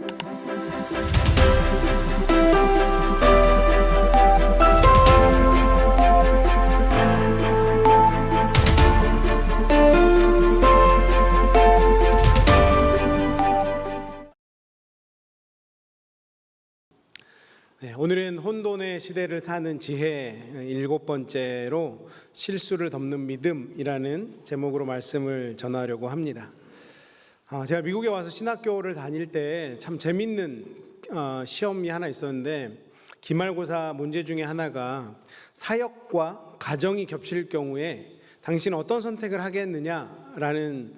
네, 오늘은 혼돈의 시대를 사는 지혜 7번째로 실수를 덮는 믿음이라는 제목으로 말씀을 전하려고 합니다. 제가 미국에 와서 신학교를 다닐 때 참 재밌는 시험이 하나 있었는데, 기말고사 문제 중에 하나가 사역과 가정이 겹칠 경우에 당신은 어떤 선택을 하겠느냐라는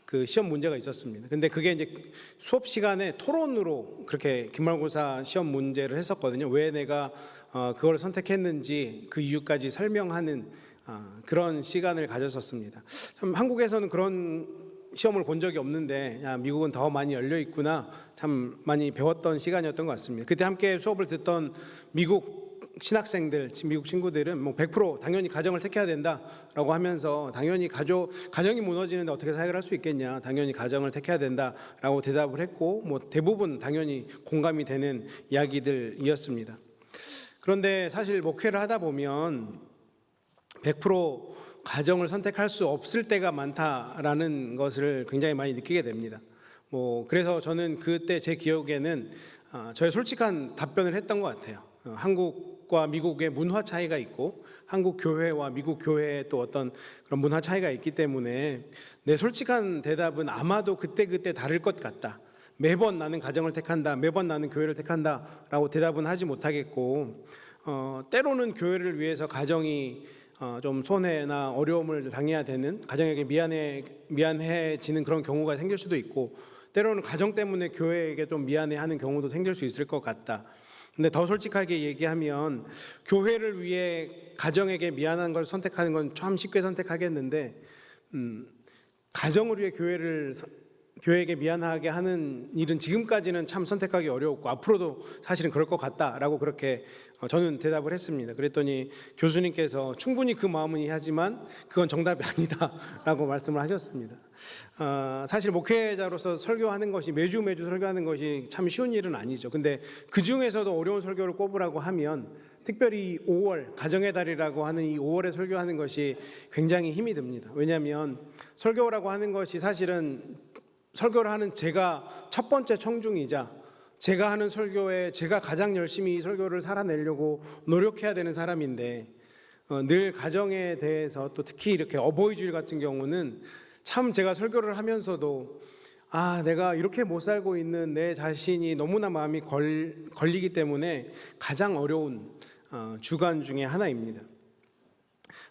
그 시험 문제가 있었습니다. 근데 그게 이제 수업 시간에 토론으로 그렇게 기말고사 시험 문제를 했었거든요. 왜 내가 그걸 선택했는지 그 이유까지 설명하는 그런 시간을 가졌었습니다. 참 한국에서는 그런 시험을 본 적이 없는데, 미국은 더 많이 열려 있구나, 참 많이 배웠던 시간이었던 것 같습니다. 그때 함께 수업을 듣던 미국 신학생들, 미국 친구들은 100% 당연히 가정을 택해야 된다라고 하면서, 당연히 가정이 무너지는데 어떻게 사역을 할 수 있겠냐, 당연히 가정을 택해야 된다라고 대답을 했고, 대부분 당연히 공감이 되는 이야기들이었습니다. 그런데 사실 목회를 하다 보면 100% 가정을 선택할 수 없을 때가 많다라는 것을 굉장히 많이 느끼게 됩니다. 그래서 저는 그때 제 기억에는 저의 솔직한 답변을 했던 것 같아요. 한국과 미국의 문화 차이가 있고, 한국 교회와 미국 교회의 또 어떤 그런 문화 차이가 있기 때문에 내 솔직한 대답은 아마도 그때그때 다를 것 같다. 매번 나는 가정을 택한다, 매번 나는 교회를 택한다 라고 대답은 하지 못하겠고, 때로는 교회를 위해서 가정이 좀 손해나 어려움을 당해야 되는, 가정에게 미안해지는 그런 경우가 생길 수도 있고, 때로는 가정 때문에 교회에게 좀 미안해하는 경우도 생길 수 있을 것 같다. 근데 더 솔직하게 얘기하면, 교회를 위해 가정에게 미안한 걸 선택하는 건 참 쉽게 선택하겠는데, 가정을 위해 교회에게 미안하게 하는 일은 지금까지는 참 선택하기 어려웠고, 앞으로도 사실은 그럴 것 같다라고 그렇게 저는 대답을 했습니다. 그랬더니 교수님께서 충분히 그 마음은 이해하지만 그건 정답이 아니다라고 말씀을 하셨습니다. 사실 목회자로서 설교하는 것이, 매주 설교하는 것이 참 쉬운 일은 아니죠. 근데 그 중에서도 어려운 설교를 꼽으라고 하면, 특별히 5월 가정의 달이라고 하는 이 5월에 설교하는 것이 굉장히 힘이 듭니다. 왜냐하면 설교라고 하는 것이 사실은 설교를 하는 제가 첫 번째 청중이자, 제가 하는 설교에 제가 가장 열심히 설교를 살아내려고 노력해야 되는 사람인데, 늘 가정에 대해서, 또 특히 이렇게 어버이 주일 같은 경우는 참 제가 설교를 하면서도 내가 이렇게 못 살고 있는 내 자신이 너무나 마음이 걸리기 때문에 가장 어려운 주간 중에 하나입니다.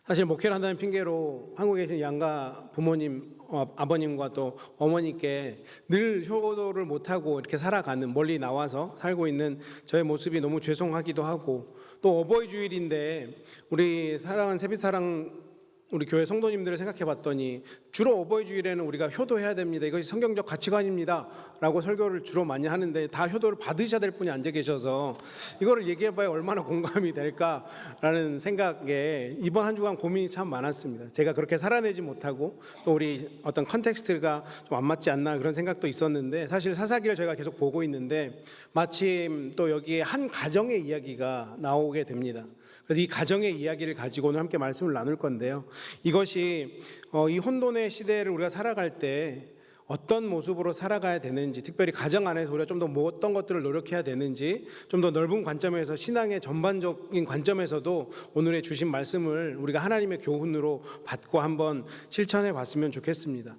사실 목회를 한다는 핑계로 한국에 계신 양가 부모님, 아버님과 또 어머니께 늘 효도를 못하고 이렇게 살아가는, 멀리 나와서 살고 있는 저의 모습이 너무 죄송하기도 하고, 또 어버이 주일인데 우리 사랑하는 세빛사랑 우리 교회 성도님들을 생각해 봤더니, 주로 어버이 주일에는 우리가 효도해야 됩니다, 이것이 성경적 가치관입니다 라고 설교를 주로 많이 하는데, 다 효도를 받으셔야 될 분이 앉아 계셔서 이거를 얘기해 봐야 얼마나 공감이 될까라는 생각에 이번 한 주간 고민이 참 많았습니다. 제가 그렇게 살아내지 못하고, 또 우리 어떤 컨텍스트가 좀 안 맞지 않나 그런 생각도 있었는데, 사실 사사기를 저희가 계속 보고 있는데 마침 또 여기에 한 가정의 이야기가 나오게 됩니다. 그래서 이 가정의 이야기를 가지고 오늘 함께 말씀을 나눌 건데요, 이것이 이 혼돈의 시대를 우리가 살아갈 때 어떤 모습으로 살아가야 되는지, 특별히 가정 안에서 우리가 좀 더 어떤 것들을 노력해야 되는지, 좀 더 넓은 관점에서, 신앙의 전반적인 관점에서도 오늘의 주신 말씀을 우리가 하나님의 교훈으로 받고 한번 실천해 봤으면 좋겠습니다.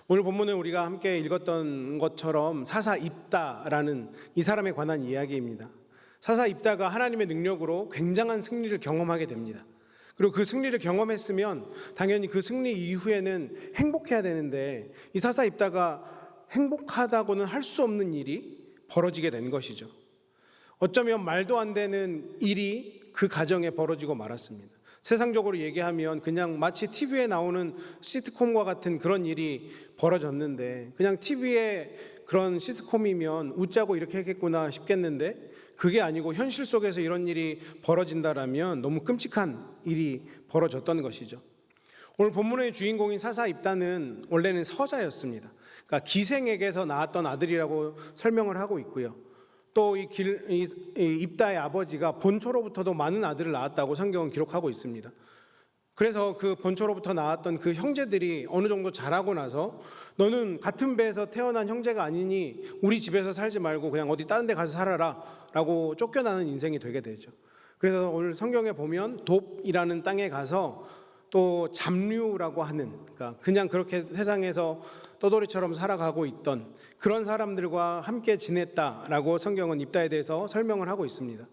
오늘 본문은 우리가 함께 읽었던 것처럼 사사 입다라는 이 사람에 관한 이야기입니다. 사사 입다가 하나님의 능력으로 굉장한 승리를 경험하게 됩니다. 그리고 그 승리를 경험했으면 당연히 그 승리 이후에는 행복해야 되는데, 이 사사 입다가 행복하다고는 할 수 없는 일이 벌어지게 된 것이죠. 어쩌면 말도 안 되는 일이 그 가정에 벌어지고 말았습니다. 세상적으로 얘기하면 그냥 마치 TV에 나오는 시트콤과 같은 그런 일이 벌어졌는데, 그냥 TV에 그런 시트콤이면 웃자고 이렇게 했겠구나 싶겠는데, 그게 아니고 현실 속에서 이런 일이 벌어진다라면 너무 끔찍한 일이 벌어졌던 것이죠. 오늘 본문의 주인공인 사사 입다는 원래는 서자였습니다. 그러니까 기생에게서 낳았던 아들이라고 설명을 하고 있고요. 또 이 입다의 아버지가 본초로부터도 많은 아들을 낳았다고 성경은 기록하고 있습니다. 그래서 그 본초로부터 나왔던 그 형제들이 어느 정도 자라고 나서 너는 같은 배에서 태어난 형제가 아니니 우리 집에서 살지 말고 그냥 어디 다른 데 가서 살아라 라고 쫓겨나는 인생이 되게 되죠. 그래서 오늘 성경에 보면 돕이라는 땅에 가서 또 잡류라고 하는, 그러니까 그냥 그렇게 세상에서 떠돌이처럼 살아가고 있던 그런 사람들과 함께 지냈다라고 성경은 입다에 대해서 설명을 하고 있습니다.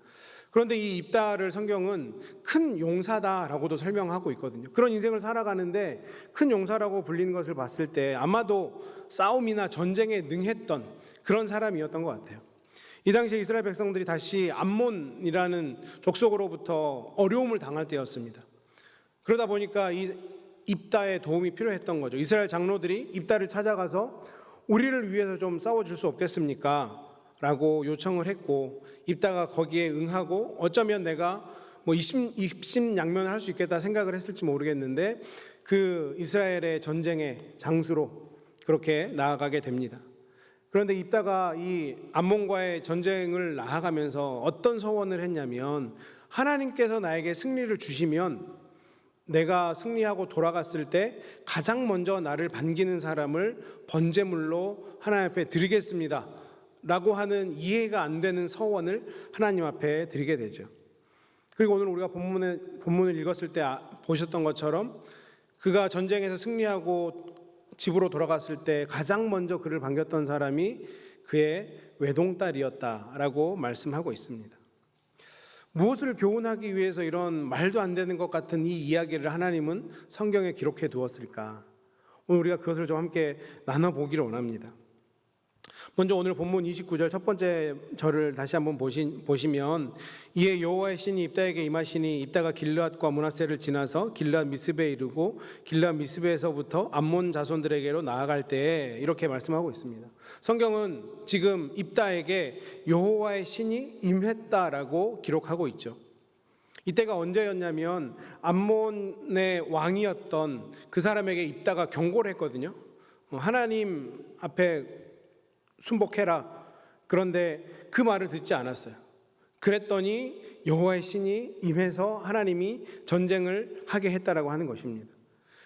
그런데 이 입다를 성경은 큰 용사다라고도 설명하고 있거든요. 그런 인생을 살아가는데 큰 용사라고 불리는 것을 봤을 때 아마도 싸움이나 전쟁에 능했던 그런 사람이었던 것 같아요. 이 당시에 이스라엘 백성들이 다시 암몬이라는 족속으로부터 어려움을 당할 때였습니다. 그러다 보니까 이 입다의 도움이 필요했던 거죠. 이스라엘 장로들이 입다를 찾아가서 우리를 위해서 좀 싸워줄 수 없겠습니까? 라고 요청을 했고 입다가 거기에 응하고 어쩌면 내가 뭐 입심양면을 할 수 있겠다 생각을 했을지 모르겠는데 그 이스라엘의 전쟁의 장수로 그렇게 나아가게 됩니다. 그런데 입다가 이 암몬과의 전쟁을 나아가면서 어떤 서원을 했냐면 하나님께서 나에게 승리를 주시면 내가 승리하고 돌아갔을 때 가장 먼저 나를 반기는 사람을 번제물로 하나님 앞에 드리겠습니다 라고 하는 이해가 안 되는 서원을 하나님 앞에 드리게 되죠. 그리고 오늘 우리가 본문을 읽었을 때 보셨던 것처럼 그가 전쟁에서 승리하고 집으로 돌아갔을 때 가장 먼저 그를 반겼던 사람이 그의 외동딸이었다라고 말씀하고 있습니다. 무엇을 교훈하기 위해서 이런 말도 안 되는 것 같은 이 이야기를 하나님은 성경에 기록해 두었을까? 오늘 우리가 그것을 좀 함께 나눠보기를 원합니다. 먼저 오늘 본문 29절 첫 번째 절을 다시 한번 보시면 이에 여호와의 신이 입다에게 임하시니 입다가 길르앗과 므낫세를 지나서 길르앗 미스베에 이르고 길르앗 미스베에서부터 암몬 자손들에게로 나아갈 때에 이렇게 말씀하고 있습니다. 성경은 지금 입다에게 여호와의 신이 임했다라고 기록하고 있죠. 이때가 언제였냐면 암몬의 왕이었던 그 사람에게 입다가 경고를 했거든요. 하나님 앞에 순복해라. 그런데 그 말을 듣지 않았어요. 그랬더니 여호와의 신이 임해서 하나님이 전쟁을 하게 했다라고 하는 것입니다.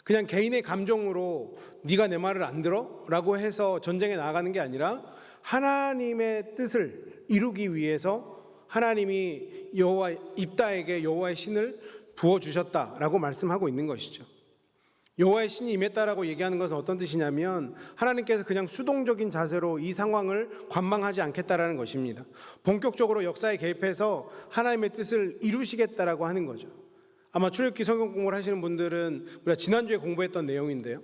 그냥 개인의 감정으로 네가 내 말을 안 들어? 라고 해서 전쟁에 나아가는 게 아니라 하나님의 뜻을 이루기 위해서 하나님이 입다에게 여호와의 신을 부어주셨다라고 말씀하고 있는 것이죠. 여호와의 신이 임했다라고 얘기하는 것은 어떤 뜻이냐면 하나님께서 그냥 수동적인 자세로 이 상황을 관망하지 않겠다라는 것입니다. 본격적으로 역사에 개입해서 하나님의 뜻을 이루시겠다라고 하는 거죠. 아마 출애굽기 성경 공부를 하시는 분들은 우리가 지난주에 공부했던 내용인데요.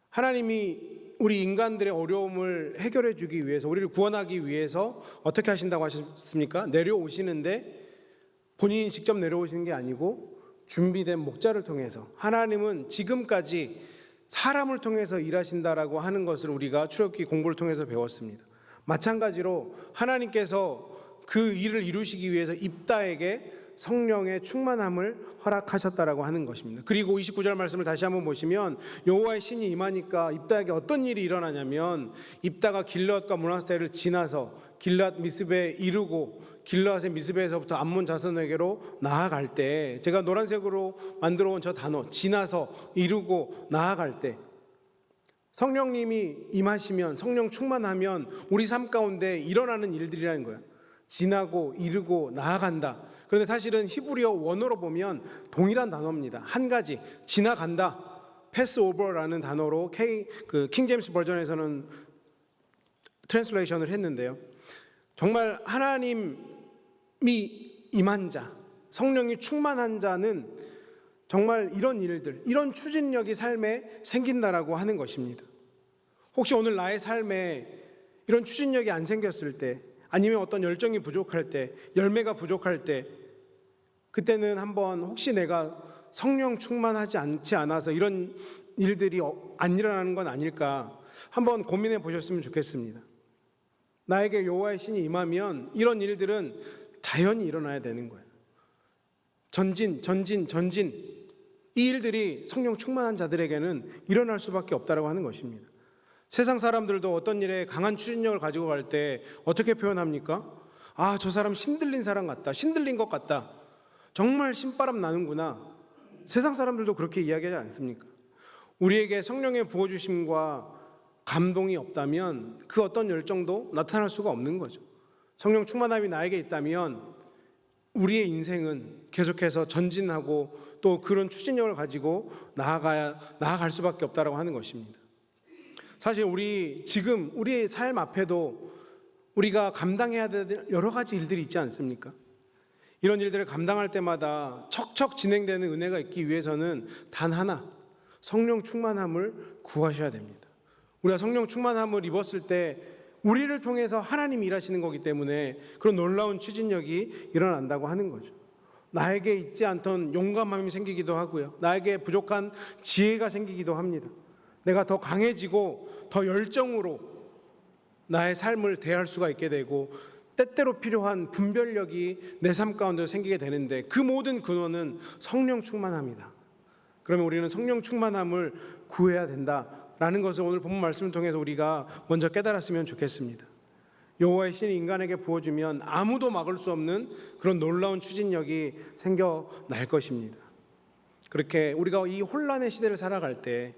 하나님이 우리 인간들의 어려움을 해결해 주기 위해서 우리를 구원하기 위해서 어떻게 하신다고 하셨습니까? 내려오시는데 본인이 직접 내려오시는 게 아니고 준비된 목자를 통해서 하나님은 지금까지 사람을 통해서 일하신다라고 하는 것을 우리가 출애굽기 공부를 통해서 배웠습니다. 마찬가지로 하나님께서 그 일을 이루시기 위해서 입다에게 성령의 충만함을 허락하셨다라고 하는 것입니다. 그리고 29절 말씀을 다시 한번 보시면 여호와의 신이 임하니까 입다에게 어떤 일이 일어나냐면 입다가 길르앗과 므낫세를 지나서 길르앗 미스베에 이르고 길르앗의 미스베에서부터 암몬 자손에게로 나아갈 때 제가 노란색으로 만들어 온 저 단어 지나서 이르고 나아갈 때 성령님이 임하시면 성령 충만하면 우리 삶 가운데 일어나는 일들이라는 거예요. 지나고 이르고 나아간다. 그런데 사실은 히브리어 원어로 보면 동일한 단어입니다. 한 가지 지나간다. 패스 오버라는 단어로 킹 제임스 버전에서는 트랜슬레이션을 했는데요. 정말 하나님이 임한 자, 성령이 충만한 자는 정말 이런 일들, 이런 추진력이 삶에 생긴다라고 하는 것입니다. 혹시 오늘 나의 삶에 이런 추진력이 안 생겼을 때, 아니면 어떤 열정이 부족할 때, 열매가 부족할 때, 그때는 한번 혹시 내가 성령 충만하지 않지 않아서 이런 일들이 안 일어나는 건 아닐까 한번 고민해 보셨으면 좋겠습니다. 나에게 여호와의 신이 임하면 이런 일들은 자연히 일어나야 되는 거예요. 전진. 이 일들이 성령 충만한 자들에게는 일어날 수밖에 없다라고 하는 것입니다. 세상 사람들도 어떤 일에 강한 추진력을 가지고 갈 때 어떻게 표현합니까? 아, 저 사람 신들린 사람 같다. 신들린 것 같다. 정말 신바람 나는구나. 세상 사람들도 그렇게 이야기하지 않습니까? 우리에게 성령의 부어주심과 감동이 없다면 그 어떤 열정도 나타날 수가 없는 거죠. 성령 충만함이 나에게 있다면 우리의 인생은 계속해서 전진하고 또 그런 추진력을 가지고 나아갈 수밖에 없다라고 하는 것입니다. 사실 지금 우리의 삶 앞에도 우리가 감당해야 될 여러 가지 일들이 있지 않습니까? 이런 일들을 감당할 때마다 척척 진행되는 은혜가 있기 위해서는 단 하나, 성령 충만함을 구하셔야 됩니다. 우리가 성령 충만함을 입었을 때 우리를 통해서 하나님이 일하시는 거기 때문에 그런 놀라운 추진력이 일어난다고 하는 거죠. 나에게 있지 않던 용감함이 생기기도 하고요. 나에게 부족한 지혜가 생기기도 합니다. 내가 더 강해지고 더 열정으로 나의 삶을 대할 수가 있게 되고 때때로 필요한 분별력이 내 삶 가운데 생기게 되는데 그 모든 근원은 성령 충만함이다. 그러면 우리는 성령 충만함을 구해야 된다라는 것을 오늘 본문 말씀을 통해서 우리가 먼저 깨달았으면 좋겠습니다. 여호와의 신이 인간에게 부어주면 아무도 막을 수 없는 그런 놀라운 추진력이 생겨날 것입니다. 그렇게 우리가 이 혼란의 시대를 살아갈 때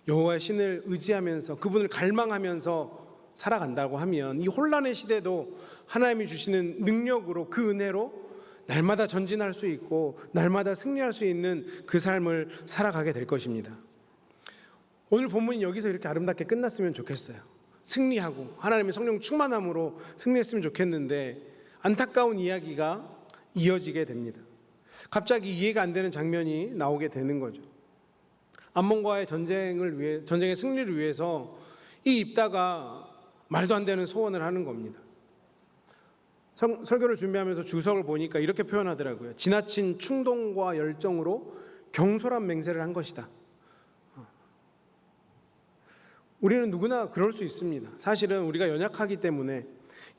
여호와의 신을 의지하면서 그분을 갈망하면서 살아간다고 하면 이 혼란의 시대도 하나님이 주시는 능력으로 그 은혜로 날마다 전진할 수 있고 날마다 승리할 수 있는 그 삶을 살아가게 될 것입니다. 오늘 본문이 여기서 이렇게 아름답게 끝났으면 좋겠어요. 승리하고 하나님의 성령 충만함으로 승리했으면 좋겠는데 안타까운 이야기가 이어지게 됩니다. 갑자기 이해가 안 되는 장면이 나오게 되는 거죠. 암몬과의 전쟁의 승리를 위해서 이 입다가 말도 안 되는 소원을 하는 겁니다. 설교를 준비하면서 주석을 보니까 이렇게 표현하더라고요. 지나친 충동과 열정으로 경솔한 맹세를 한 것이다. 우리는 누구나 그럴 수 있습니다. 사실은 우리가 연약하기 때문에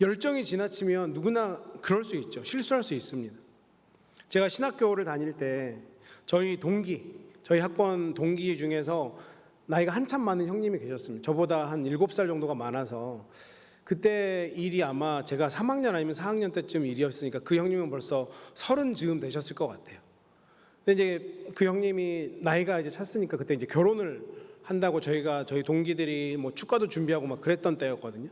열정이 지나치면 누구나 그럴 수 있죠. 실수할 수 있습니다. 제가 신학교를 다닐 때 저희 학번 동기 중에서 나이가 한참 많은 형님이 계셨습니다. 저보다 한 7살 정도가 많아서 그때 일이 아마 제가 3학년 아니면 4학년 때쯤 일이었으니까 그 형님은 벌써 30 즈음 되셨을 것 같아요. 근데 이제 그 형님이 나이가 이제 찼으니까 그때 이제 결혼을 한다고 저희 동기들이 뭐 축가도 준비하고 막 그랬던 때였거든요.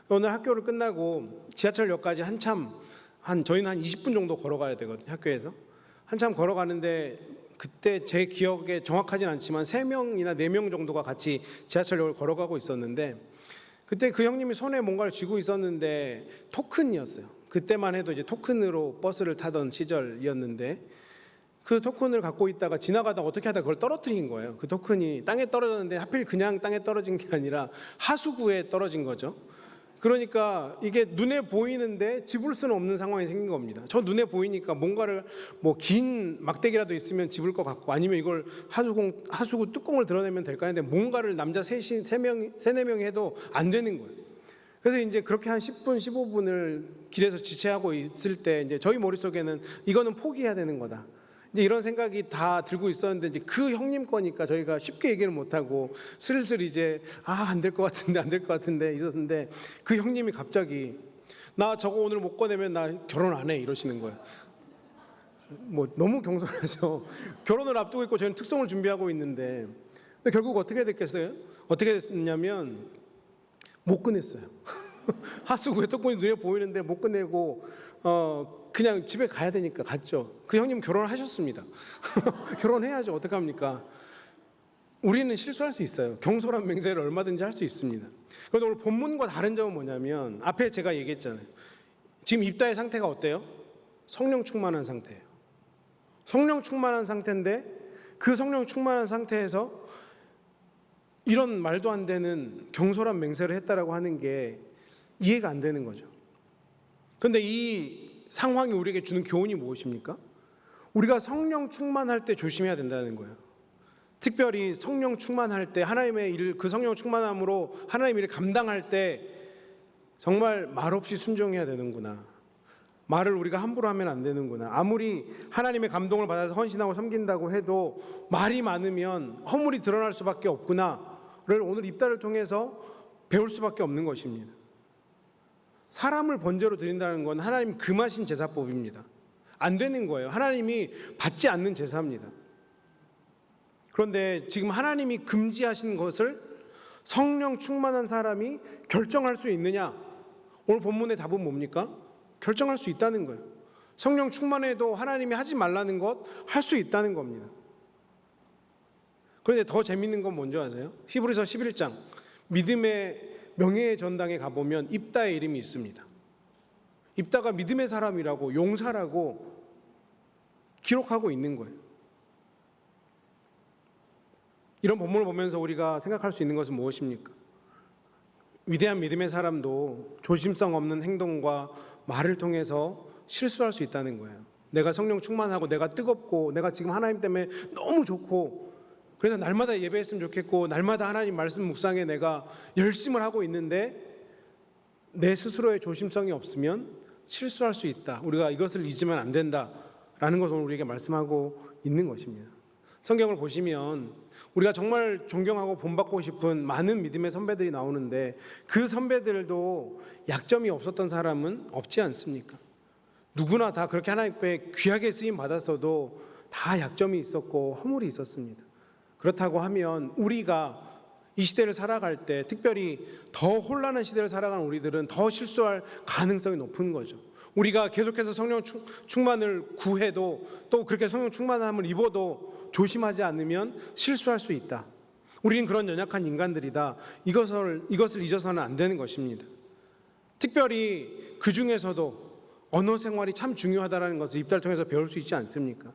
오늘 학교를 끝나고 지하철역까지 저희는 한 20분 정도 걸어가야 되거든요. 학교에서 한참 걸어가는데 그때 제 기억에 정확하진 않지만 3명이나 4명 정도가 같이 지하철역을 걸어가고 있었는데 그때 그 형님이 손에 뭔가를 쥐고 있었는데 토큰이었어요. 그때만 해도 이제 토큰으로 버스를 타던 시절이었는데 그 토큰을 갖고 있다가 지나가다가 어떻게 하다가 그걸 떨어뜨린 거예요. 그 토큰이 땅에 떨어졌는데 하필 그냥 땅에 떨어진 게 아니라 하수구에 떨어진 거죠. 그러니까 이게 눈에 보이는데 집을 수는 없는 상황이 생긴 겁니다. 저 눈에 보이니까 뭔가를 뭐 긴 막대기라도 있으면 집을 것 같고 아니면 이걸 하수구 뚜껑을 드러내면 될까 했는데 뭔가를 남자 세네 명이 해도 안 되는 거예요. 그래서 이제 그렇게 한 10분, 15분을 길에서 지체하고 있을 때 이제 저희 머릿속에는 이거는 포기해야 되는 거다. 이제 이런 생각이 다 들고 있었는데 이제 그 형님 거니까 저희가 쉽게 얘기를 못 하고 슬슬 이제 안 될 것 같은데 있었는데 그 형님이 갑자기 나 저거 오늘 못 꺼내면 나 결혼 안 해 이러시는 거예요. 뭐 너무 경솔하죠. 결혼을 앞두고 있고 저희는 특송을 준비하고 있는데 근데 결국 어떻게 됐겠어요? 어떻게 됐냐면 못 끝냈어요. 하수구에 뚜껑이 눈에 보이는데 못 끝내고 그냥 집에 가야 되니까 갔죠. 그 형님 결혼하셨습니다. 결혼해야죠. 어떡합니까? 우리는 실수할 수 있어요. 경솔한 맹세를 얼마든지 할 수 있습니다. 그런데 오늘 본문과 다른 점은 뭐냐면 앞에 제가 얘기했잖아요. 지금 입다의 상태가 어때요? 성령 충만한 상태예요. 성령 충만한 상태인데 그 성령 충만한 상태에서 이런 말도 안 되는 경솔한 맹세를 했다라고 하는 게 이해가 안 되는 거죠. 그런데 이 상황이 우리에게 주는 교훈이 무엇입니까? 우리가 성령 충만할 때 조심해야 된다는 거예요. 특별히 성령 충만할 때 하나님의 일을 그 성령 충만함으로 하나님의 일을 감당할 때 정말 말없이 순종해야 되는구나. 말을 우리가 함부로 하면 안 되는구나. 아무리 하나님의 감동을 받아서 헌신하고 섬긴다고 해도 말이 많으면 허물이 드러날 수밖에 없구나를 오늘 입다를 통해서 배울 수밖에 없는 것입니다. 사람을 번제로 드린다는 건 하나님 금하신 제사법입니다. 안 되는 거예요. 하나님이 받지 않는 제사입니다. 그런데 지금 하나님이 금지하신 것을 성령 충만한 사람이 결정할 수 있느냐? 오늘 본문의 답은 뭡니까? 결정할 수 있다는 거예요. 성령 충만해도 하나님이 하지 말라는 것 할 수 있다는 겁니다. 그런데 더 재밌는 건 뭔지 아세요? 히브리서 11장 믿음의 명예의 전당에 가보면 입다의 이름이 있습니다. 입다가 믿음의 사람이라고 용사라고 기록하고 있는 거예요. 이런 본문을 보면서 우리가 생각할 수 있는 것은 무엇입니까? 위대한 믿음의 사람도 조심성 없는 행동과 말을 통해서 실수할 수 있다는 거예요. 내가 성령 충만하고 내가 뜨겁고 내가 지금 하나님 때문에 너무 좋고 그래서 날마다 예배했으면 좋겠고 날마다 하나님 말씀 묵상에 내가 열심을 하고 있는데 내 스스로의 조심성이 없으면 실수할 수 있다. 우리가 이것을 잊으면 안 된다라는 것을 우리에게 말씀하고 있는 것입니다. 성경을 보시면 우리가 정말 존경하고 본받고 싶은 많은 믿음의 선배들이 나오는데 그 선배들도 약점이 없었던 사람은 없지 않습니까? 누구나 다 그렇게 하나님 앞에 귀하게 쓰임 받았어도 다 약점이 있었고 허물이 있었습니다. 그렇다고 하면 우리가 이 시대를 살아갈 때 특별히 더 혼란한 시대를 살아가는 우리들은 더 실수할 가능성이 높은 거죠. 우리가 계속해서 성령 충만을 구해도 또 그렇게 성령 충만함을 입어도 조심하지 않으면 실수할 수 있다. 우리는 그런 연약한 인간들이다. 이것을 잊어서는 안 되는 것입니다. 특별히 그 중에서도 언어 생활이 참 중요하다는 것을 입다를 통해서 배울 수 있지 않습니까?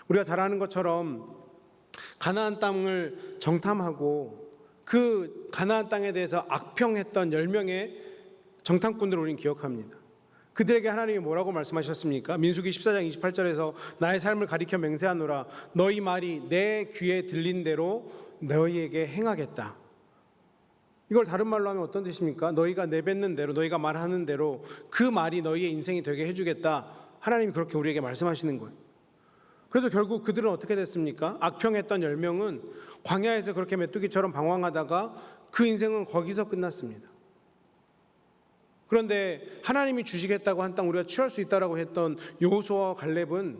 우리가 잘 아는 것처럼 가나안 땅을 정탐하고 그 가나안 땅에 대해서 악평했던 10명의 정탐꾼들을 우리는 기억합니다. 그들에게 하나님이 뭐라고 말씀하셨습니까? 민수기 14장 28절에서 나의 삶을 가리켜 맹세하노라 너희 말이 내 귀에 들린 대로 너희에게 행하겠다. 이걸 다른 말로 하면 어떤 뜻입니까? 너희가 내뱉는 대로 너희가 말하는 대로 그 말이 너희의 인생이 되게 해주겠다. 하나님이 그렇게 우리에게 말씀하시는 거예요. 그래서 결국 그들은 어떻게 됐습니까? 악평했던 10명은 광야에서 그렇게 메뚜기처럼 방황하다가 그 인생은 거기서 끝났습니다. 그런데 하나님이 주시겠다고 한 땅 우리가 취할 수 있다고 했던 여호수아와 갈렙은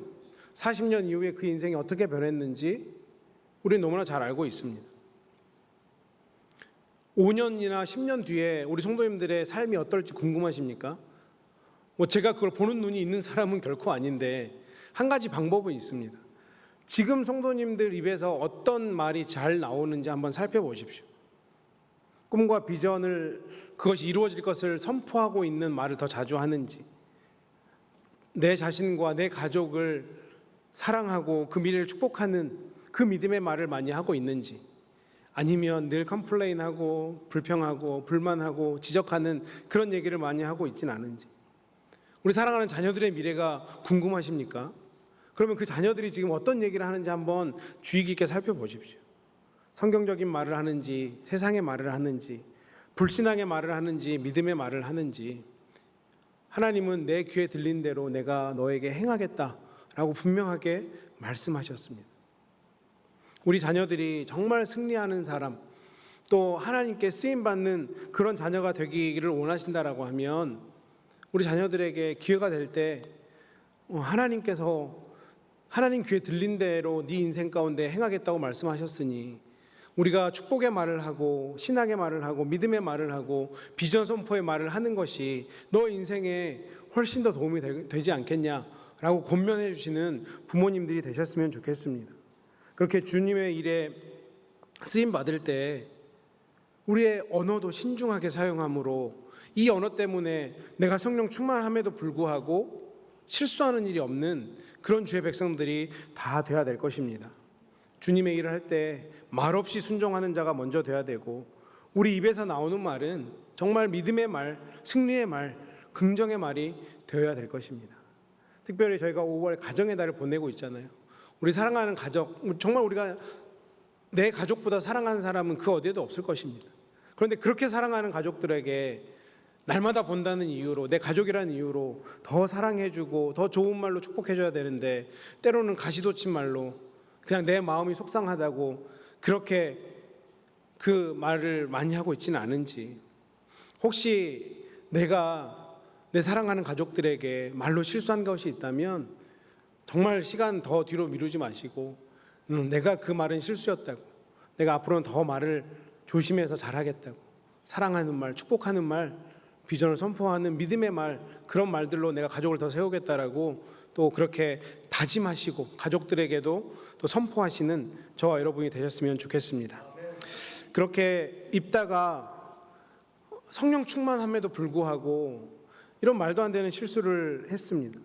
40년 이후에 그 인생이 어떻게 변했는지 우리는 너무나 잘 알고 있습니다. 5년이나 10년 뒤에 우리 성도님들의 삶이 어떨지 궁금하십니까? 제가 그걸 보는 눈이 있는 사람은 결코 아닌데 한 가지 방법은 있습니다. 지금 성도님들 입에서 어떤 말이 잘 나오는지 한번 살펴보십시오. 꿈과 비전을 그것이 이루어질 것을 선포하고 있는 말을 더 자주 하는지, 내 자신과 내 가족을 사랑하고 그 미래를 축복하는 그 믿음의 말을 많이 하고 있는지, 아니면 늘 컴플레인하고 불평하고 불만하고 지적하는 그런 얘기를 많이 하고 있진 않은지. 우리 사랑하는 자녀들의 미래가 궁금하십니까? 그러면 그 자녀들이 지금 어떤 얘기를 하는지 한번 주의 깊게 살펴보십시오. 성경적인 말을 하는지, 세상의 말을 하는지, 불신앙의 말을 하는지, 믿음의 말을 하는지. 하나님은 내 귀에 들린 대로 내가 너에게 행하겠다라고 분명하게 말씀하셨습니다. 우리 자녀들이 정말 승리하는 사람, 또 하나님께 쓰임받는 그런 자녀가 되기를 원하신다라고 하면 우리 자녀들에게 기회가 될 때 하나님께서 하나님 귀에 들린 대로 네 인생 가운데 행하겠다고 말씀하셨으니 우리가 축복의 말을 하고 신앙의 말을 하고 믿음의 말을 하고 비전 선포의 말을 하는 것이 너 인생에 훨씬 더 도움이 되지 않겠냐라고 권면해 주시는 부모님들이 되셨으면 좋겠습니다. 그렇게 주님의 일에 쓰임 받을 때 우리의 언어도 신중하게 사용함으로 이 언어 때문에 내가 성령 충만함에도 불구하고 실수하는 일이 없는 그런 주의 백성들이 다 돼야 될 것입니다. 주님의 일을 할 때 말없이 순종하는 자가 먼저 돼야 되고 우리 입에서 나오는 말은 정말 믿음의 말, 승리의 말, 긍정의 말이 되어야 될 것입니다. 특별히 저희가 5월 가정의 달을 보내고 있잖아요. 우리 사랑하는 가족, 정말 우리가 내 가족보다 사랑하는 사람은 그 어디에도 없을 것입니다. 그런데 그렇게 사랑하는 가족들에게 날마다 본다는 이유로, 내 가족이라는 이유로 더 사랑해주고 더 좋은 말로 축복해줘야 되는데 때로는 가시돋친 말로 그냥 내 마음이 속상하다고 그렇게 그 말을 많이 하고 있지는 않은지, 혹시 내가 내 사랑하는 가족들에게 말로 실수한 것이 있다면 정말 시간 더 뒤로 미루지 마시고 내가 그 말은 실수였다고, 내가 앞으로는 더 말을 조심해서 잘하겠다고, 사랑하는 말, 축복하는 말, 비전을 선포하는 믿음의 말, 그런 말들로 내가 가족을 더 세우겠다라고 또 그렇게 다짐하시고 가족들에게도 또 선포하시는 저와 여러분이 되셨으면 좋겠습니다. 그렇게 입다가 성령 충만함에도 불구하고 이런 말도 안 되는 실수를 했습니다.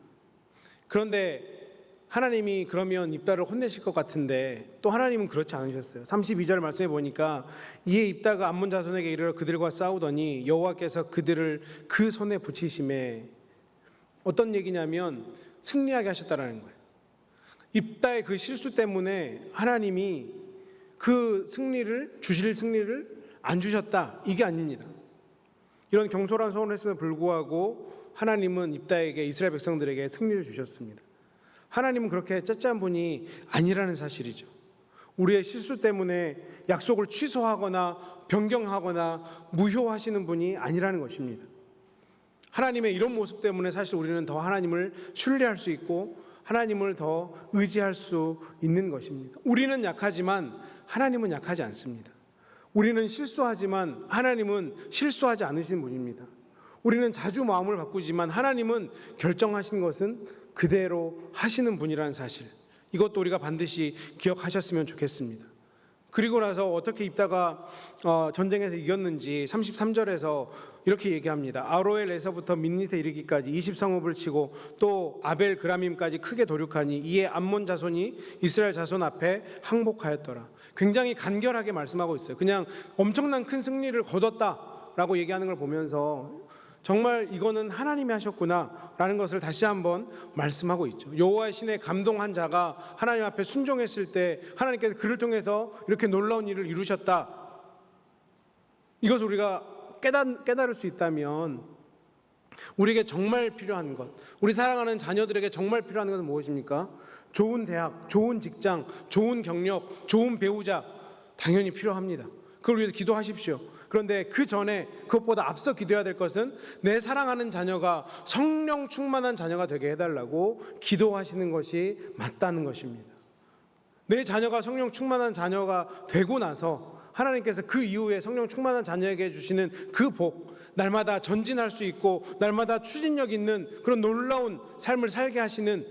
그런데 하나님이 그러면 입다를 혼내실 것 같은데 또 하나님은 그렇지 않으셨어요. 32절 말씀해 보니까 이에 입다가 암몬 자손에게 이르러 그들과 싸우더니 여호와께서 그들을 그 손에 붙이심에, 어떤 얘기냐면 승리하게 하셨다라는 거예요. 입다의 그 실수 때문에 하나님이 그 승리를, 주실 승리를 안 주셨다, 이게 아닙니다. 이런 경솔한 소원을 했음에도 불구하고 하나님은 입다에게, 이스라엘 백성들에게 승리를 주셨습니다. 하나님은 그렇게 째째한 분이 아니라는 사실이죠. 우리의 실수 때문에 약속을 취소하거나 변경하거나 무효하시는 분이 아니라는 것입니다. 하나님의 이런 모습 때문에 사실 우리는 더 하나님을 신뢰할 수 있고 하나님을 더 의지할 수 있는 것입니다. 우리는 약하지만 하나님은 약하지 않습니다. 우리는 실수하지만 하나님은 실수하지 않으신 분입니다. 우리는 자주 마음을 바꾸지만 하나님은 결정하신 것은 그대로 하시는 분이라는 사실, 이것도 우리가 반드시 기억하셨으면 좋겠습니다. 그리고 나서 어떻게 입다가 전쟁에서 이겼는지 33절에서 이렇게 얘기합니다. 아로엘에서부터 민닛에 이르기까지 20성읍을 치고 또 아벨 그라밈까지 크게 도륙하니 이에 암몬 자손이 이스라엘 자손 앞에 항복하였더라. 굉장히 간결하게 말씀하고 있어요. 그냥 엄청난 큰 승리를 거뒀다라고 얘기하는 걸 보면서 정말 이거는 하나님이 하셨구나라는 것을 다시 한번 말씀하고 있죠. 여호와의 신에 감동한 자가 하나님 앞에 순종했을 때 하나님께서 그를 통해서 이렇게 놀라운 일을 이루셨다. 이것을 우리가 깨달을 수 있다면 우리에게 정말 필요한 것, 우리 사랑하는 자녀들에게 정말 필요한 것은 무엇입니까? 좋은 대학, 좋은 직장, 좋은 경력, 좋은 배우자, 당연히 필요합니다. 그걸 위해서 기도하십시오. 그런데 그 전에 그것보다 앞서 기도해야 될 것은 내 사랑하는 자녀가 성령 충만한 자녀가 되게 해달라고 기도하시는 것이 맞다는 것입니다. 내 자녀가 성령 충만한 자녀가 되고 나서 하나님께서 그 이후에 성령 충만한 자녀에게 주시는 그 복, 날마다 전진할 수 있고 날마다 추진력 있는 그런 놀라운 삶을 살게 하시는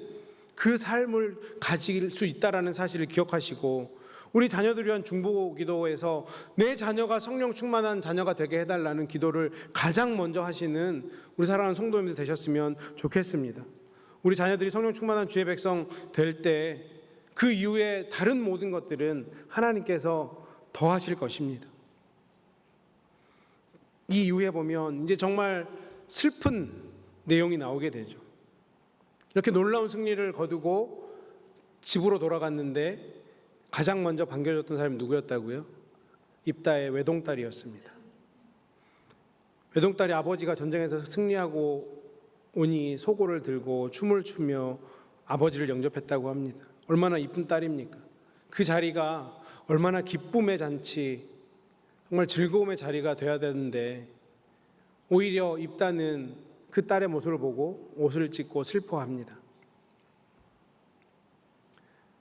그 삶을 가질 수 있다는 사실을 기억하시고, 우리 자녀들 위한 중보 기도에서 내 자녀가 성령 충만한 자녀가 되게 해달라는 기도를 가장 먼저 하시는 우리 사랑하는 성도님들 되셨으면 좋겠습니다. 우리 자녀들이 성령 충만한 주의 백성 될 때 그 이후에 다른 모든 것들은 하나님께서 더하실 것입니다. 이 이후에 보면 이제 정말 슬픈 내용이 나오게 되죠. 이렇게 놀라운 승리를 거두고 집으로 돌아갔는데 가장 먼저 반겨줬던 사람이 누구였다고요? 입다의 외동딸이었습니다. 외동딸이 아버지가 전쟁에서 승리하고 오니 소고를 들고 춤을 추며 아버지를 영접했다고 합니다. 얼마나 이쁜 딸입니까? 그 자리가 얼마나 기쁨의 잔치, 정말 즐거움의 자리가 돼야 되는데 오히려 입다는 그 딸의 모습을 보고 옷을 찢고 슬퍼합니다.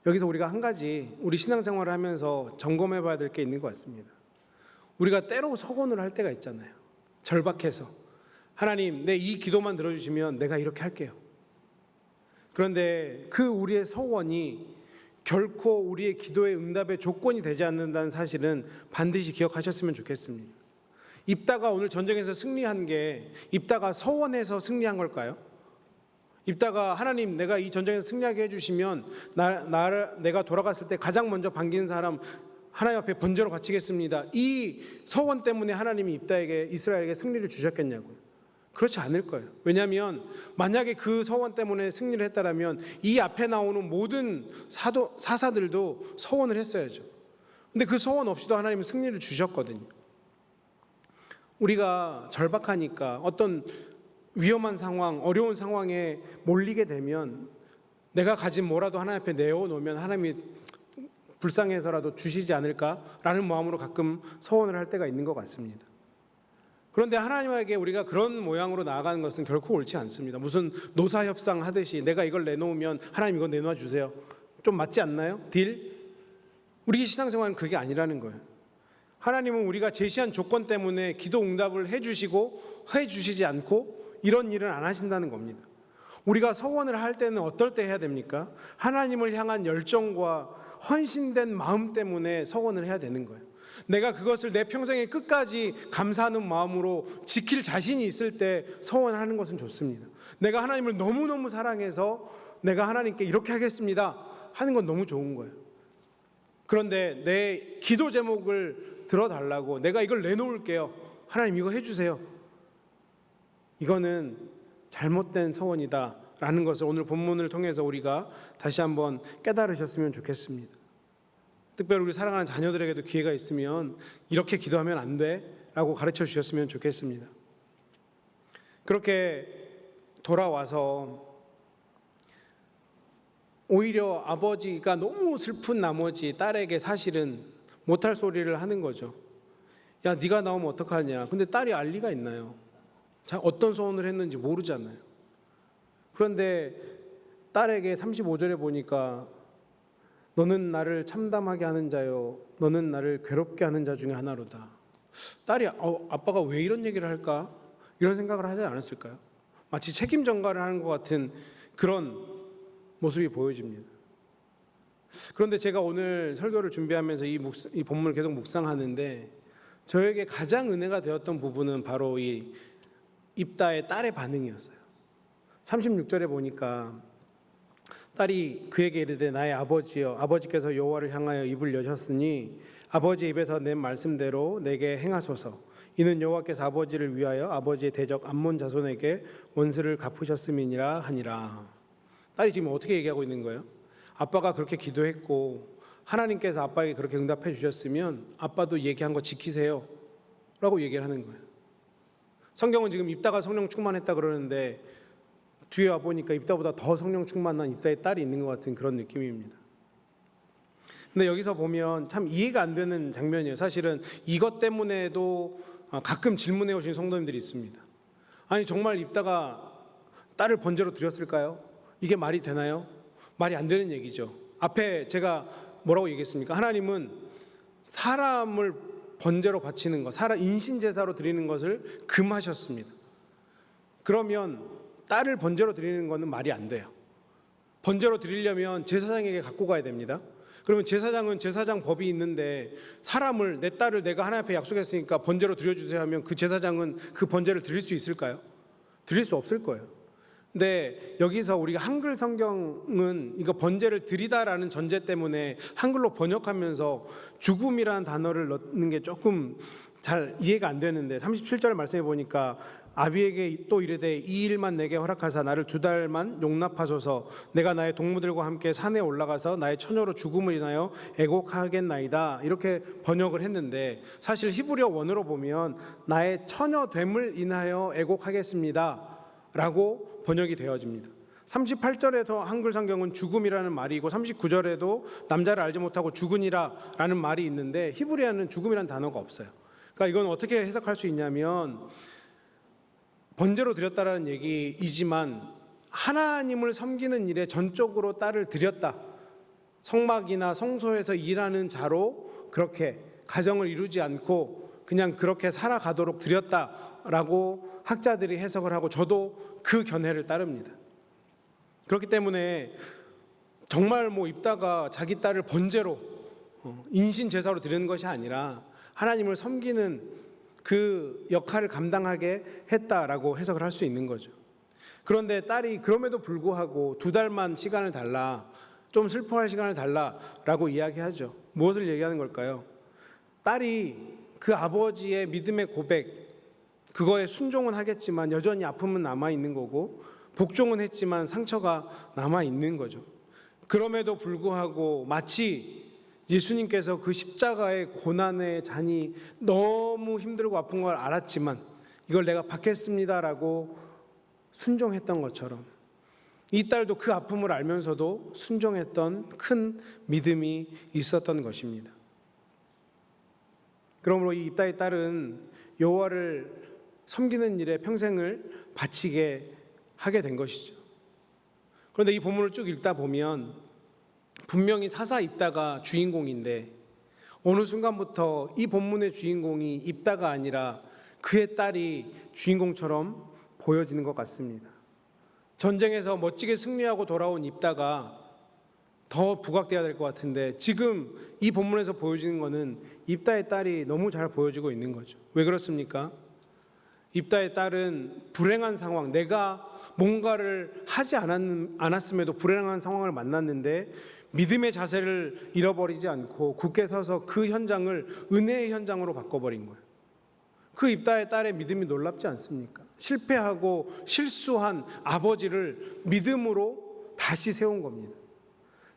여기서 우리가 한 가지 우리 신앙생활을 하면서 점검해 봐야 될 게 있는 것 같습니다. 우리가 때로 서원을 할 때가 있잖아요. 절박해서 하나님, 내 이 기도만 들어주시면 내가 이렇게 할게요. 그런데 그 우리의 서원이 결코 우리의 기도의 응답의 조건이 되지 않는다는 사실은 반드시 기억하셨으면 좋겠습니다. 입다가 오늘 전쟁에서 승리한 게 입다가 서원해서 승리한 걸까요? 입다가 하나님, 내가 이 전쟁에서 승리하게 해주시면 내가 돌아갔을 때 가장 먼저 반기는 사람 하나님 앞에 번제로 바치겠습니다. 이 서원 때문에 하나님이 입다에게, 이스라엘에게 승리를 주셨겠냐고요. 그렇지 않을 거예요. 왜냐하면 만약에 그 서원 때문에 승리를 했다라면 이 앞에 나오는 모든 사사들도 서원을 했어야죠. 근데 그 서원 없이도 하나님은 승리를 주셨거든요. 우리가 절박하니까 어떤 위험한 상황, 어려운 상황에 몰리게 되면 내가 가진 뭐라도 하나님 앞에 내어놓으면 하나님이 불쌍해서라도 주시지 않을까라는 마음으로 가끔 서원을 할 때가 있는 것 같습니다. 그런데 하나님에게 우리가 그런 모양으로 나아가는 것은 결코 옳지 않습니다. 무슨 노사협상 하듯이 내가 이걸 내놓으면 하나님 이거 내놔 주세요. 좀 맞지 않나요? 딜? 우리 신앙생활은 그게 아니라는 거예요. 하나님은 우리가 제시한 조건 때문에 기도 응답을 해주시고 해주시지 않고 이런 일은 안 하신다는 겁니다. 우리가 서원을 할 때는 어떨 때 해야 됩니까? 하나님을 향한 열정과 헌신된 마음 때문에 서원을 해야 되는 거예요. 내가 그것을 내 평생의 끝까지 감사하는 마음으로 지킬 자신이 있을 때 서원하는 것은 좋습니다. 내가 하나님을 너무너무 사랑해서 내가 하나님께 이렇게 하겠습니다 하는 건 너무 좋은 거예요. 그런데 내 기도 제목을 들어달라고 내가 이걸 내놓을게요. 하나님 이거 해주세요. 이거는 잘못된 서원이다라는 것을 오늘 본문을 통해서 우리가 다시 한번 깨달으셨으면 좋겠습니다. 특별히 우리 사랑하는 자녀들에게도 기회가 있으면 이렇게 기도하면 안 돼라고 가르쳐 주셨으면 좋겠습니다. 그렇게 돌아와서 오히려 아버지가 너무 슬픈 나머지 딸에게 사실은 못할 소리를 하는 거죠. 야, 네가 나오면 어떡하냐. 근데 딸이 알 리가 있나요? 어떤 소원을 했는지 모르잖아요. 그런데 딸에게 35절에 보니까 너는 나를 참담하게 하는 자요 너는 나를 괴롭게 하는 자 중에 하나로다. 딸이 아빠가 왜 이런 얘기를 할까? 이런 생각을 하지 않았을까요? 마치 책임 전가를 하는 것 같은 그런 모습이 보여집니다. 그런데 제가 오늘 설교를 준비하면서 이 본문을 계속 묵상하는데 저에게 가장 은혜가 되었던 부분은 바로 이 입다의 딸의 반응이었어요. 36절에 보니까 딸이 그에게 이르되 나의 아버지여 아버지께서 여호와를 향하여 입을 여셨으니 아버지 입에서 낸 말씀대로 내게 행하소서. 이는 여호와께서 아버지를 위하여 아버지의 대적 암몬 자손에게 원수를 갚으셨음이니라 하니라. 딸이 지금 어떻게 얘기하고 있는 거예요? 아빠가 그렇게 기도했고 하나님께서 아빠에게 그렇게 응답해 주셨으면 아빠도 얘기한 거 지키세요 라고 얘기를 하는 거예요. 성경은 지금 입다가 성령 충만했다 그러는데 뒤에 와보니까 입다보다 더 성령 충만한 입다의 딸이 있는 것 같은 그런 느낌입니다. 근데 여기서 보면 참 이해가 안 되는 장면이에요. 사실은 이것 때문에도 가끔 질문해 오신 성도님들이 있습니다. 아니 정말 입다가 딸을 번제로 드렸을까요? 이게 말이 되나요? 말이 안 되는 얘기죠. 앞에 제가 뭐라고 얘기했습니까? 하나님은 사람을 번제로 바치는 것, 인신제사로 드리는 것을 금하셨습니다. 그러면 딸을 번제로 드리는 것은 말이 안 돼요. 번제로 드리려면 제사장에게 갖고 가야 됩니다. 그러면 제사장은 제사장 법이 있는데 사람을 내 딸을 내가 하나님 앞에 약속했으니까 번제로 드려주세요 하면 그 제사장은 그 번제를 드릴 수 있을까요? 드릴 수 없을 거예요. 근데 여기서 우리가 한글 성경은 이거 번제를 드리다라는 전제 때문에 한글로 번역하면서 죽음이라는 단어를 넣는 게 조금 잘 이해가 안 되는데 37절 말씀해 보니까 아비에게 또 이르되 이 일만 내게 허락하사 나를 2달만 용납하소서. 내가 나의 동무들과 함께 산에 올라가서 나의 처녀로 죽음을 인하여 애곡하겠나이다. 이렇게 번역을 했는데 사실 히브리어 원어로 보면 나의 처녀됨을 인하여 애곡하겠습니다 라고 번역이 되어집니다. 38절에도 한글 성경은 죽음이라는 말이고 39절에도 남자를 알지 못하고 죽으니라 라는 말이 있는데 히브리어는 죽음이라는 단어가 없어요. 그러니까 이건 어떻게 해석할 수 있냐면 번제로 드렸다라는 얘기이지만 하나님을 섬기는 일에 전적으로 딸을 드렸다. 성막이나 성소에서 일하는 자로 그렇게 가정을 이루지 않고 그냥 그렇게 살아가도록 드렸다라고 학자들이 해석을 하고 저도 그 견해를 따릅니다. 그렇기 때문에 정말 입다가 자기 딸을 번제로 인신 제사로 드리는 것이 아니라 하나님을 섬기는 그 역할을 감당하게 했다라고 해석을 할 수 있는 거죠. 그런데 딸이 그럼에도 불구하고 2달만 시간을 달라, 좀 슬퍼할 시간을 달라라고 이야기하죠. 무엇을 얘기하는 걸까요? 딸이 그 아버지의 믿음의 고백, 그거에 순종은 하겠지만 여전히 아픔은 남아있는 거고 복종은 했지만 상처가 남아있는 거죠. 그럼에도 불구하고 마치 예수님께서 그 십자가의 고난의 잔이 너무 힘들고 아픈 걸 알았지만 이걸 내가 받겠습니다라고 순종했던 것처럼 이 딸도 그 아픔을 알면서도 순종했던 큰 믿음이 있었던 것입니다. 그러므로 이 입다의 딸은 여호와를 섬기는 일에 평생을 바치게 하게 된 것이죠. 그런데 이 본문을 쭉 읽다 보면 분명히 사사 입다가 주인공인데 어느 순간부터 이 본문의 주인공이 입다가 아니라 그의 딸이 주인공처럼 보여지는 것 같습니다. 전쟁에서 멋지게 승리하고 돌아온 입다가 더 부각돼야 될 것 같은데 지금 이 본문에서 보여지는 것은 입다의 딸이 너무 잘 보여지고 있는 거죠. 왜 그렇습니까? 입다의 딸은 불행한 상황, 내가 뭔가를 하지 않았음에도 불행한 상황을 만났는데 믿음의 자세를 잃어버리지 않고 굳게 서서 그 현장을 은혜의 현장으로 바꿔버린 거예요. 그 입다의 딸의 믿음이 놀랍지 않습니까? 실패하고 실수한 아버지를 믿음으로 다시 세운 겁니다.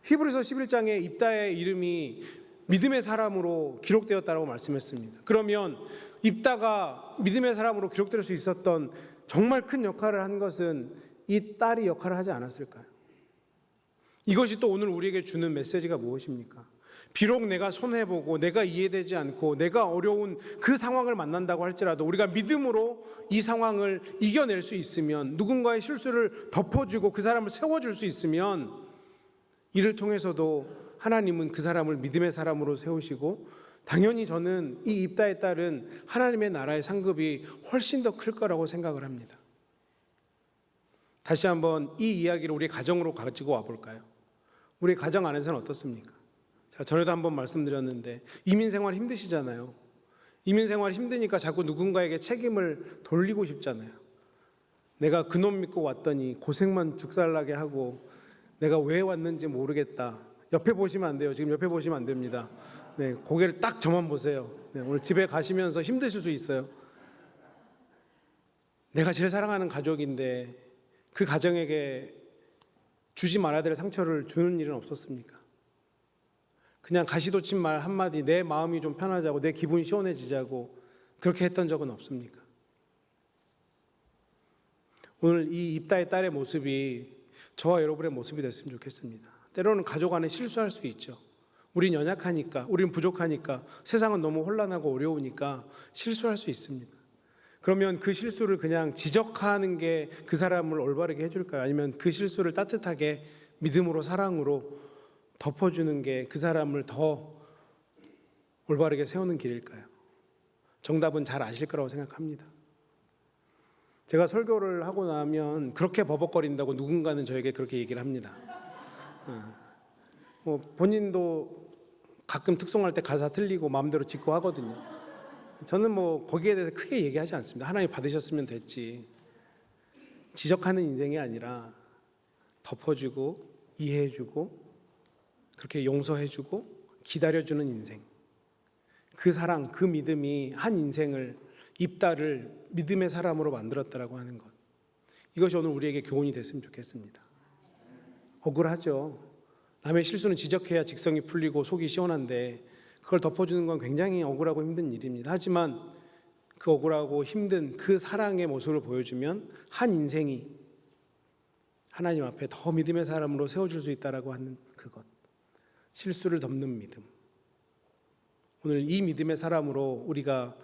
히브리서 11장에 입다의 이름이 믿음의 사람으로 기록되었다고 말씀했습니다. 그러면 입다가 믿음의 사람으로 기록될 수 있었던 정말 큰 역할을 한 것은 이 딸이 역할을 하지 않았을까요? 이것이 또 오늘 우리에게 주는 메시지가 무엇입니까? 비록 내가 손해보고 내가 이해되지 않고 내가 어려운 그 상황을 만난다고 할지라도 우리가 믿음으로 이 상황을 이겨낼 수 있으면, 누군가의 실수를 덮어주고 그 사람을 세워줄 수 있으면 이를 통해서도 하나님은 그 사람을 믿음의 사람으로 세우시고 당연히 저는 이 입다의 딸은 하나님의 나라의 상급이 훨씬 더 클 거라고 생각을 합니다. 다시 한번 이 이야기를 우리 가정으로 가지고 와볼까요? 우리 가정 안에서는 어떻습니까? 제가 전에도 한번 말씀드렸는데 이민 생활 힘드시잖아요. 이민 생활 힘드니까 자꾸 누군가에게 책임을 돌리고 싶잖아요. 내가 그놈 믿고 왔더니 고생만 죽살나게 하고 내가 왜 왔는지 모르겠다. 옆에 보시면 안 돼요. 지금 옆에 보시면 안 됩니다. 네, 고개를 딱 저만 보세요. 네, 오늘 집에 가시면서 힘드실 수 있어요. 내가 제일 사랑하는 가족인데 그 가정에게 주지 말아야 될 상처를 주는 일은 없었습니까? 그냥 가시돋친 말 한마디, 내 마음이 좀 편하자고, 내 기분이 시원해지자고 그렇게 했던 적은 없습니까? 오늘 이 입다의 딸의 모습이 저와 여러분의 모습이 됐으면 좋겠습니다. 때로는 가족 안에 실수할 수 있죠. 우린 연약하니까, 우린 부족하니까, 세상은 너무 혼란하고 어려우니까 실수할 수 있습니다. 그러면 그 실수를 그냥 지적하는 게 그 사람을 올바르게 해줄까요? 아니면 그 실수를 따뜻하게 믿음으로, 사랑으로 덮어주는 게 그 사람을 더 올바르게 세우는 길일까요? 정답은 잘 아실 거라고 생각합니다. 제가 설교를 하고 나면 그렇게 버벅거린다고 누군가는 저에게 그렇게 얘기를 합니다. 본인도 가끔 특송할 때 가사 틀리고 마음대로 짓고 하거든요. 저는 거기에 대해서 크게 얘기하지 않습니다. 하나님 받으셨으면 됐지. 지적하는 인생이 아니라 덮어주고 이해해주고 그렇게 용서해주고 기다려주는 인생. 그 사랑, 그 믿음이 한 인생을, 입다를 믿음의 사람으로 만들었다라고 하는 것. 이것이 오늘 우리에게 교훈이 됐으면 좋겠습니다. 억울하죠. 남의 실수는 지적해야 직성이 풀리고 속이 시원한데 그걸 덮어주는 건 굉장히 억울하고 힘든 일입니다. 하지만 그 억울하고 힘든 그 사랑의 모습을 보여주면 한 인생이 하나님 앞에 더 믿음의 사람으로 세워줄 수 있다라고 하는 그것. 실수를 덮는 믿음. 오늘 이 믿음의 사람으로 우리가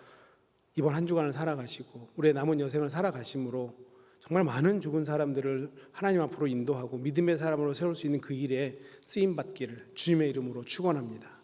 이번 한 주간을 살아가시고 우리의 남은 여생을 살아가심으로 정말 많은 죽은 사람들을 하나님 앞으로 인도하고 믿음의 사람으로 세울 수 있는 그 일에 쓰임받기를 주님의 이름으로 축원합니다.